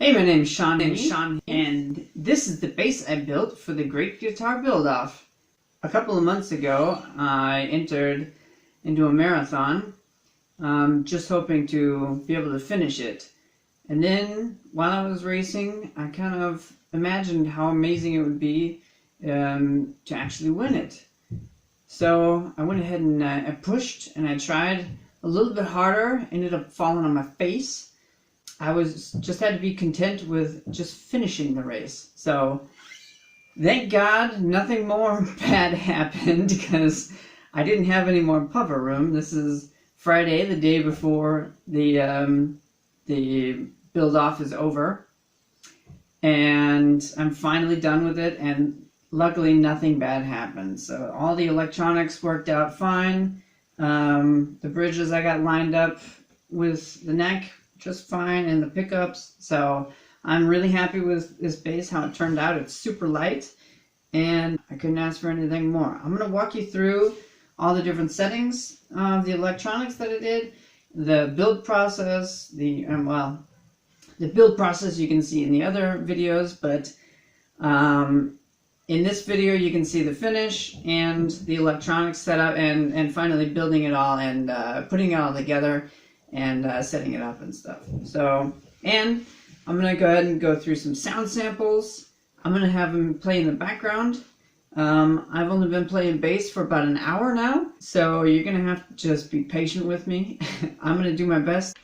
Hey, my name's Sean, and this is the bass I built for the Great Guitar Build-Off. A couple of months ago, I entered into a marathon, just hoping to be able to finish it. And then, while I was racing, I kind of imagined how amazing it would be to actually win it. So I went ahead and I pushed, and I tried a little bit harder, ended up falling on my face. I just had to be content with just finishing the race. So thank God nothing more bad happened because I didn't have any more puffer room. This is Friday, the day before the build off is over, and I'm finally done with it. And luckily, nothing bad happened. So all the electronics worked out fine. The bridges I got lined up with the neck just fine, and the pickups. So I'm really happy with this bass, how it turned out. It's super light, and I couldn't ask for anything more. I'm going to walk you through all the different settings of the electronics that I did, the build process, the build process you can see in the other videos, but in this video you can see the finish and the electronics setup, and finally building it all and putting it all together and setting it up and stuff. So, and I'm going to go ahead and go through some sound samples. I'm going to have them play in the background. I've only been playing bass for about an hour now, so you're going to have to just be patient with me. I'm going to do my best.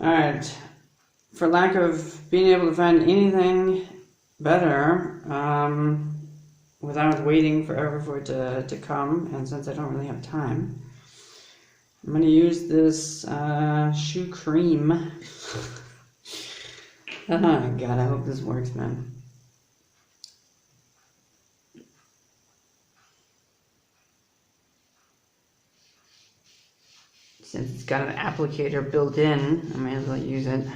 Alright, for lack of being able to find anything better, without waiting forever for it to come, and since I don't really have time, I'm going to use this shoe cream. Oh God, I hope this works, man. Since it's got an applicator built in, I may as well use it.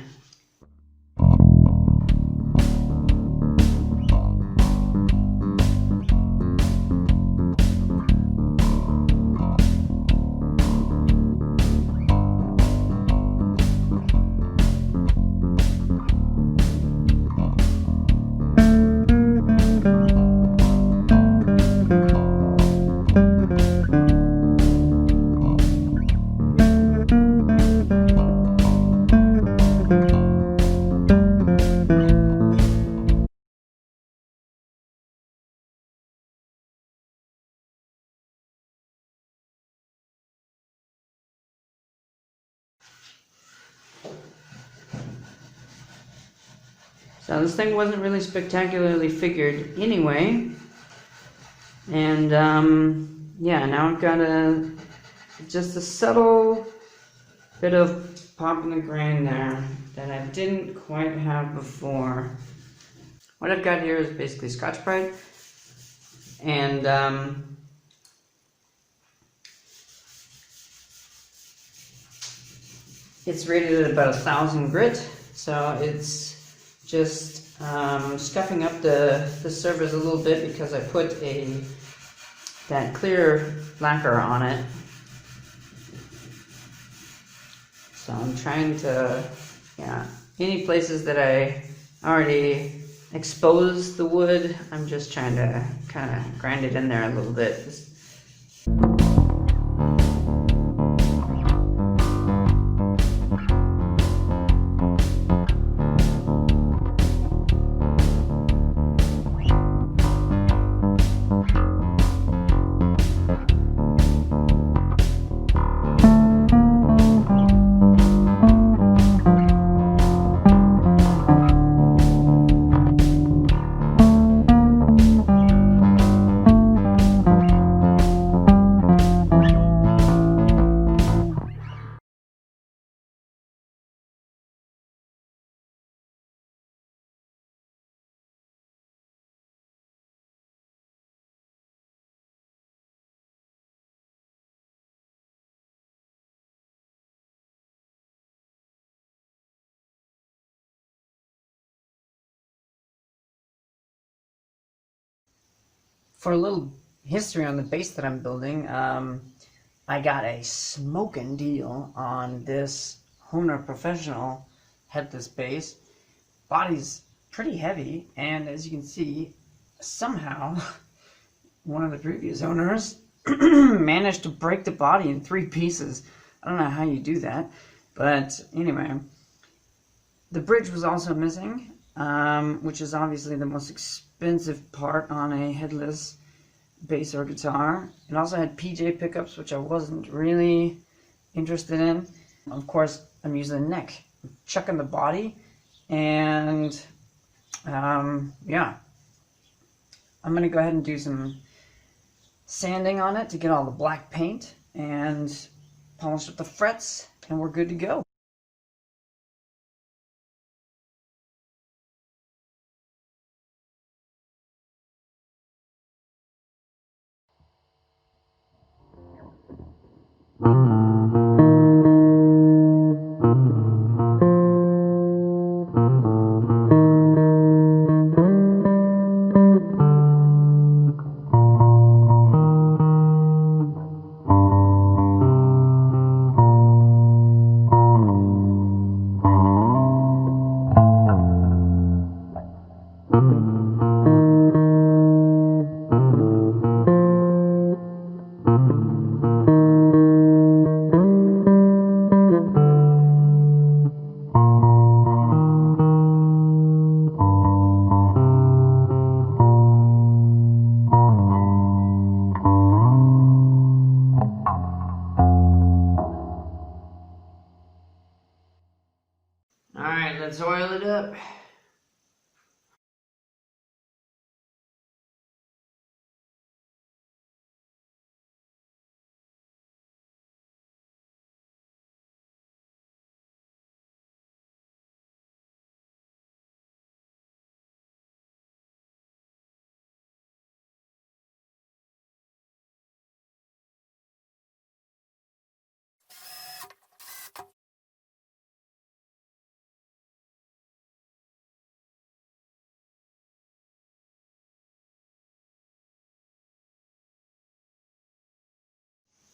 So this thing wasn't really spectacularly figured anyway, and yeah, now I've got just a subtle bit of pop in the grain there that I didn't quite have before. What I've got here is basically Scotch-Brite, and it's rated at about 1,000 grit, so it's just scuffing up the surface a little bit because I put that clear lacquer on it. So So I'm trying to, any places that I already exposed the wood, I'm just trying to kind of grind it in there a little bit. For a little history on the base that I'm building, I got a smoking deal on this Honer Professional headless base. Body's pretty heavy, and as you can see, somehow one of the previous owners managed to break the body in 3 pieces. I don't know how you do that, but anyway, the bridge was also missing, which is obviously the most expensive part on a headless bass or guitar. It also had PJ pickups, which I wasn't really interested in. Of course, I'm using the neck. I'm chucking the body, and yeah, I'm gonna go ahead and do some sanding on it to get all the black paint and polish up the frets, and we're good to go. Alright, let's oil it up.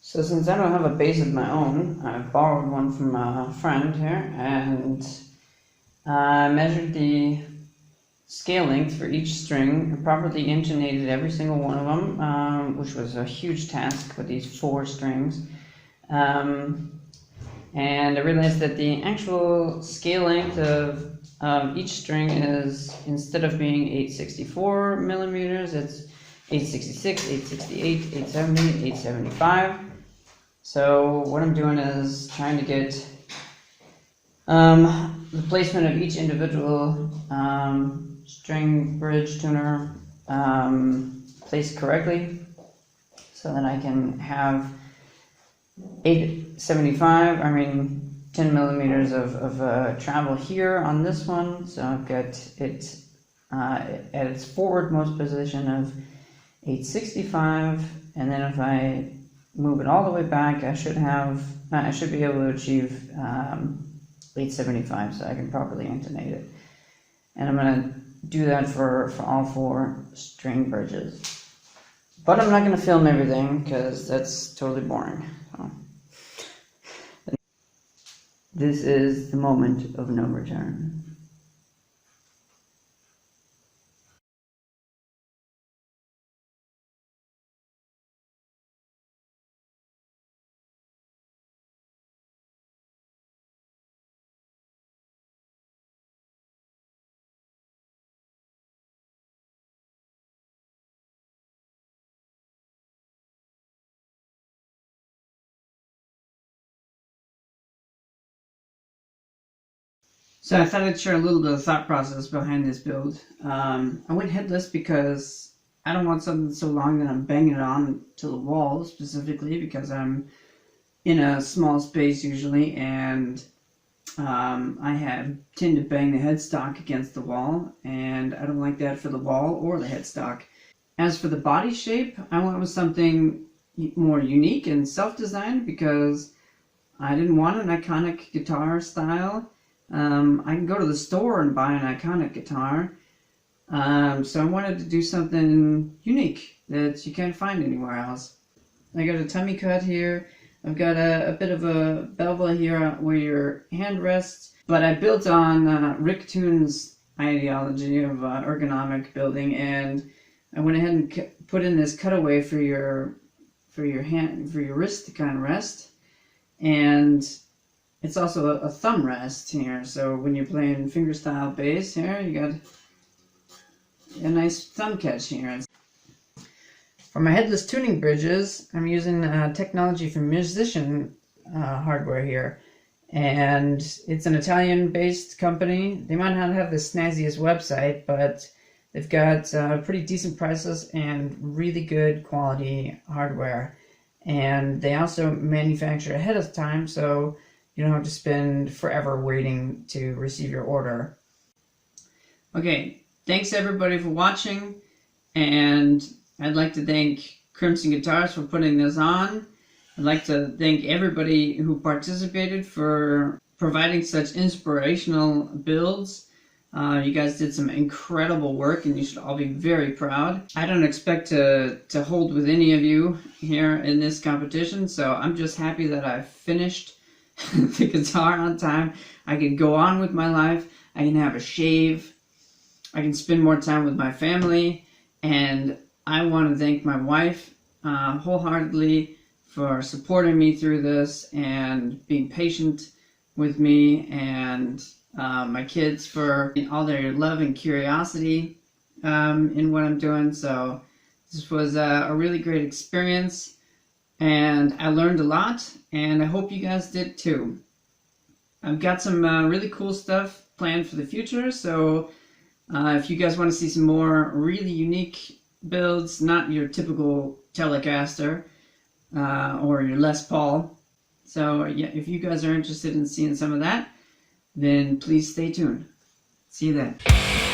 So since I don't have a bass of my own, I borrowed one from a friend here, and I measured the scale length for each string. I properly intonated every single one of them, which was a huge task with these 4 strings. And I realized that the actual scale length of each string is, instead of being 864 millimeters, it's 866, 868, 870, 875. So what I'm doing is trying to get the placement of each individual string bridge tuner placed correctly, so that I can have 10 millimeters of travel here on this one. So I've got it at its forwardmost position of 865, and then if I move it all the way back, I should be able to achieve 875, so I can properly intonate it. And I'm going to do that for all 4 string bridges. But I'm not going to film everything because that's totally boring. So. This is the moment of no return. So I thought I'd share a little bit of thought process behind this build. I went headless because I don't want something so long that I'm banging it on to the wall, specifically because I'm in a small space usually, and I tend to bang the headstock against the wall, and I don't like that for the wall or the headstock. As for the body shape, I went with something more unique and self-designed because I didn't want an iconic guitar style. I can go to the store and buy an iconic guitar, so I wanted to do something unique that you can't find anywhere else. I got a tummy cut here. I've got a bit of a bevel here where your hand rests, but I built on Rick Toon's ideology of ergonomic building, and I went ahead and put in this cutaway for your wrist to kind of rest, and it's also a thumb rest here, so when you're playing fingerstyle bass here, you got a nice thumb catch here. For my headless tuning bridges, I'm using technology from Musician hardware here, and it's an Italian-based company. They might not have the snazziest website, but they've got pretty decent prices and really good quality hardware, and they also manufacture ahead of time, so you don't have to spend forever waiting to receive your order. Okay, thanks everybody for watching, and I'd like to thank Crimson Guitars for putting this on. I'd like to thank everybody who participated for providing such inspirational builds. You guys did some incredible work, and you should all be very proud. I don't expect to hold with any of you here in this competition, so I'm just happy that I finished the guitar on time. I can go on with my life. I can have a shave. I can spend more time with my family, and I want to thank my wife wholeheartedly for supporting me through this and being patient with me, and my kids for all their love and curiosity in what I'm doing. So this was a really great experience, and I learned a lot, and I hope you guys did too. I've got some really cool stuff planned for the future, so if you guys want to see some more really unique builds, not your typical Telecaster or your Les Paul, so yeah, if you guys are interested in seeing some of that, then please stay tuned. See you then.